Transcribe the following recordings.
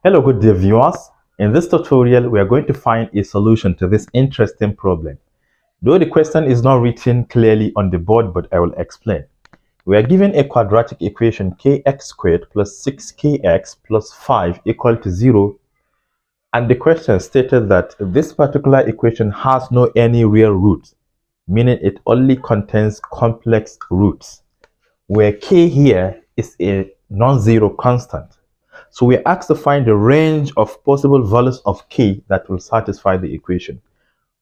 Hello, good dear viewers. In this tutorial, we are going to find a solution to this interesting problem. Though the question is not written clearly on the board, but I will explain. We are given a quadratic equation kx squared plus 6kx plus 5 equal to 0. And the question stated that this particular equation has no any real roots, meaning it only contains complex roots, where k here is a non-zero constant. So we are asked to find the range of possible values of k that will satisfy the equation.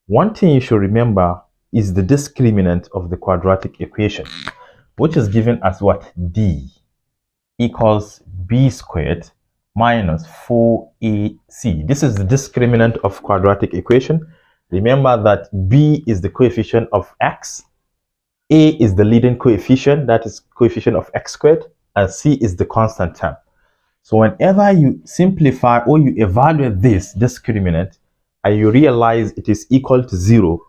One thing you should remember is the discriminant of the quadratic equation, which is given as what? D equals b squared minus 4ac. This is the discriminant of quadratic equation. Remember that b is the coefficient of x, a is the leading coefficient, that is coefficient of x squared, and c is the constant term. So whenever you simplify or you evaluate this discriminant and you realize it is equal to 0,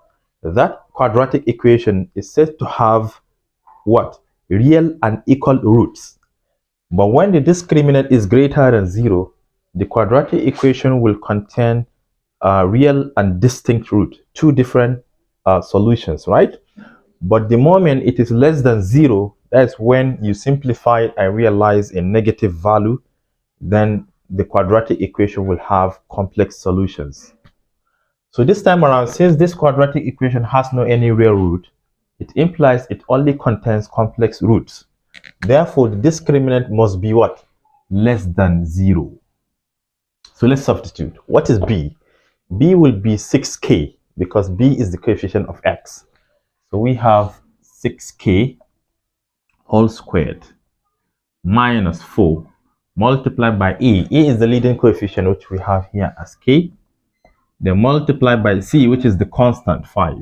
that quadratic equation is said to have what? Real and equal roots. But when the discriminant is greater than 0, the quadratic equation will contain real and distinct root, two different solutions, right? But the moment it is less than 0, that's when you simplify it and realize a negative value. Then the quadratic equation will have complex solutions. So this time around, since this quadratic equation has no any real root, it implies it only contains complex roots. Therefore, the discriminant must be what? Less than 0. So let's substitute. What is b? B will be 6k because b is the coefficient of x. So we have 6k whole squared minus 4 multiplied by a. A is the leading coefficient, which we have here as k. Then multiplied by c, which is the constant 5.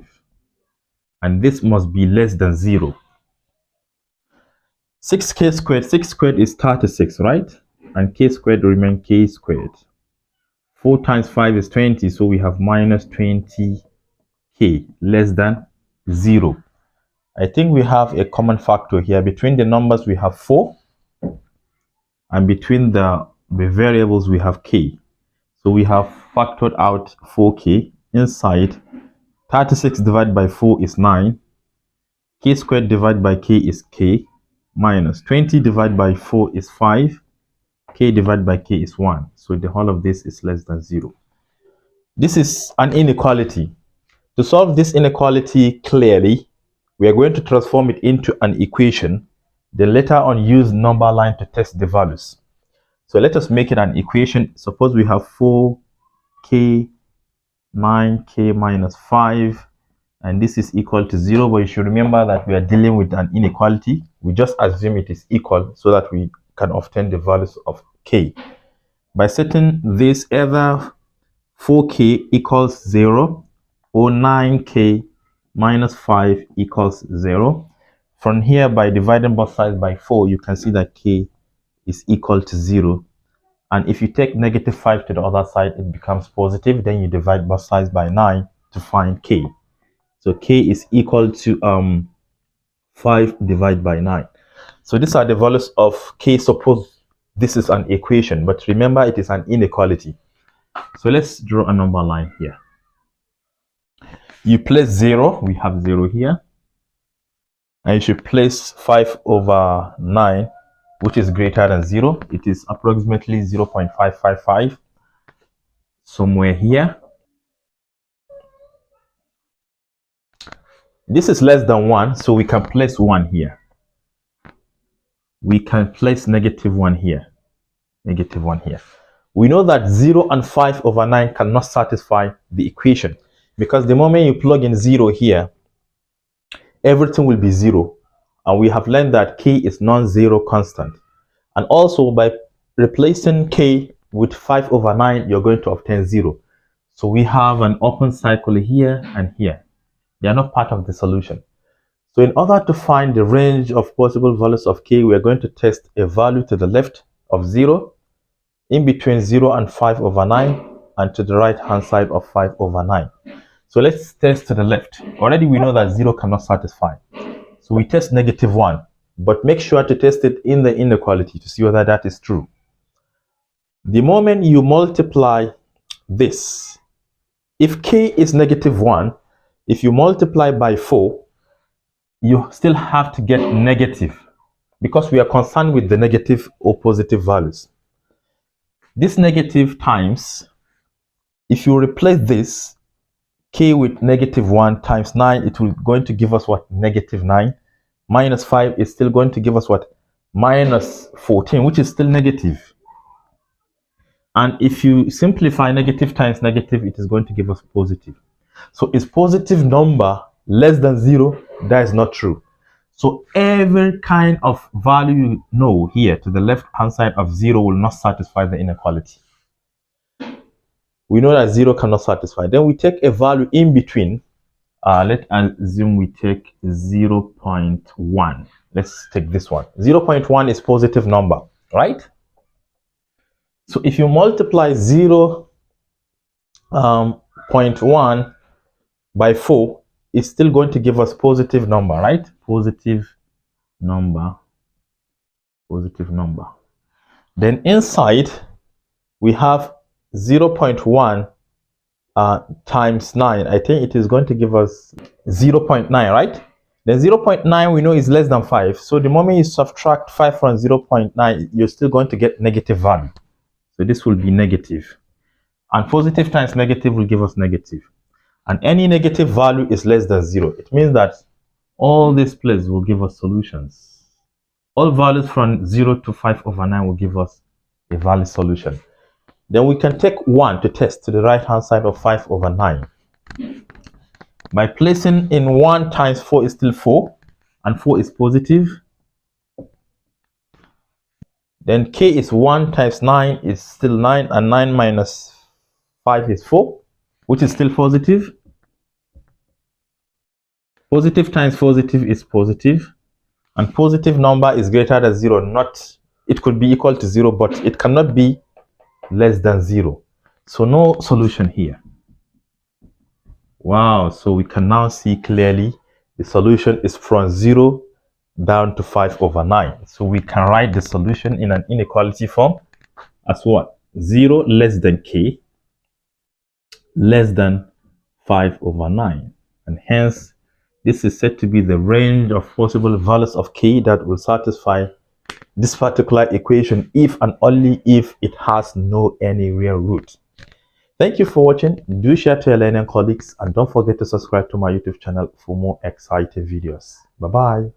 And this must be less than 0. 6k squared, 6 squared is 36, right? And k squared remains k squared. 4 times 5 is 20, so we have minus 20k less than 0. I think we have a common factor here. Between the numbers, we have 4. And between the variables, we have k. So we have factored out 4k inside. 36 divided by 4 is 9. K squared divided by k is k. Minus 20 divided by 4 is 5. K divided by k is 1. So the whole of this is less than 0. This is an inequality. To solve this inequality clearly, we are going to transform it into an equation. Then later on use number line to test the values. So let us make it an equation. Suppose we have 4k, 9k minus 5, and this is equal to 0. But you should remember that we are dealing with an inequality. We just assume it is equal so that we can obtain the values of k. By setting this, either 4k equals 0 or 9k minus 5 equals 0. From here, by dividing both sides by 4, you can see that k is equal to 0. And if you take negative 5 to the other side, it becomes positive. Then you divide both sides by 9 to find k. So k is equal to 5 divided by 9. So these are the values of k. Suppose this is an equation, but remember it is an inequality. So let's draw a number line here. You place 0. We have 0 here. And you should place 5 over 9, which is greater than 0. It is approximately 0.555 somewhere here. This is less than 1, so we can place 1 here. We can place negative 1 here. Negative 1 here. We know that 0 and 5 over 9 cannot satisfy the equation, because the moment you plug in 0 here, everything will be 0. And we have learned that k is non-zero constant. And also by replacing k with 5 over 9, you're going to obtain 0. So we have an open cycle here and here. They are not part of the solution. So in order to find the range of possible values of k, we are going to test a value to the left of 0, in between 0 and 5 over 9, and to the right hand side of 5 over 9. So let's test to the left. Already we know that 0 cannot satisfy. So we test negative 1, but make sure to test it in the inequality to see whether that is true. The moment you multiply this, if k is -1, if you multiply by 4, you still have to get negative, because we are concerned with the negative or positive values. This negative times, if you replace this k with -1 times 9, it will going to give us what? -9. Minus 5 is still going to give us what? -14, which is still negative. And if you simplify negative times negative, it is going to give us positive. So is positive number less than 0? That is not true. So every kind of value you know here to the left hand side of 0 will not satisfy the inequality. We know that 0 cannot satisfy. Then we take a value in between. Let's assume we take 0.1. Let's take this one. 0.1 is positive number, right? So if you multiply 0.1 by 4, it's still going to give us positive number, right? Positive number. Then inside, we have 0.1 times 9. I think it is going to give us 0.9, right? Then 0.9 we know is less than 5. So the moment you subtract 5 from 0.9, you're still going to get negative value. So this will be negative. And positive times negative will give us negative. And any negative value is less than 0. It means that all these places will give us solutions. All values from 0 to 5/9 will give us a valid solution. Then we can take 1 to test to the right hand side of 5/9. By placing in 1 times 4 is still 4, and 4 is positive. Then k is 1 times 9 is still 9, and 9 minus 5 is 4, which is still positive. Positive times positive is positive, and positive number is greater than 0. It could be equal to 0, but it cannot be less than 0. So no solution here. Wow, so we can now see clearly the solution is from 0 down to 5/9. So we can write the solution in an inequality form as what? 0 less than k less than 5/9. And hence, this is said to be the range of possible values of k that will satisfy this particular equation if and only if it has no any real root. Thank you for watching. Do share to your learning colleagues, and don't forget to subscribe to my YouTube channel for more exciting videos. Bye bye.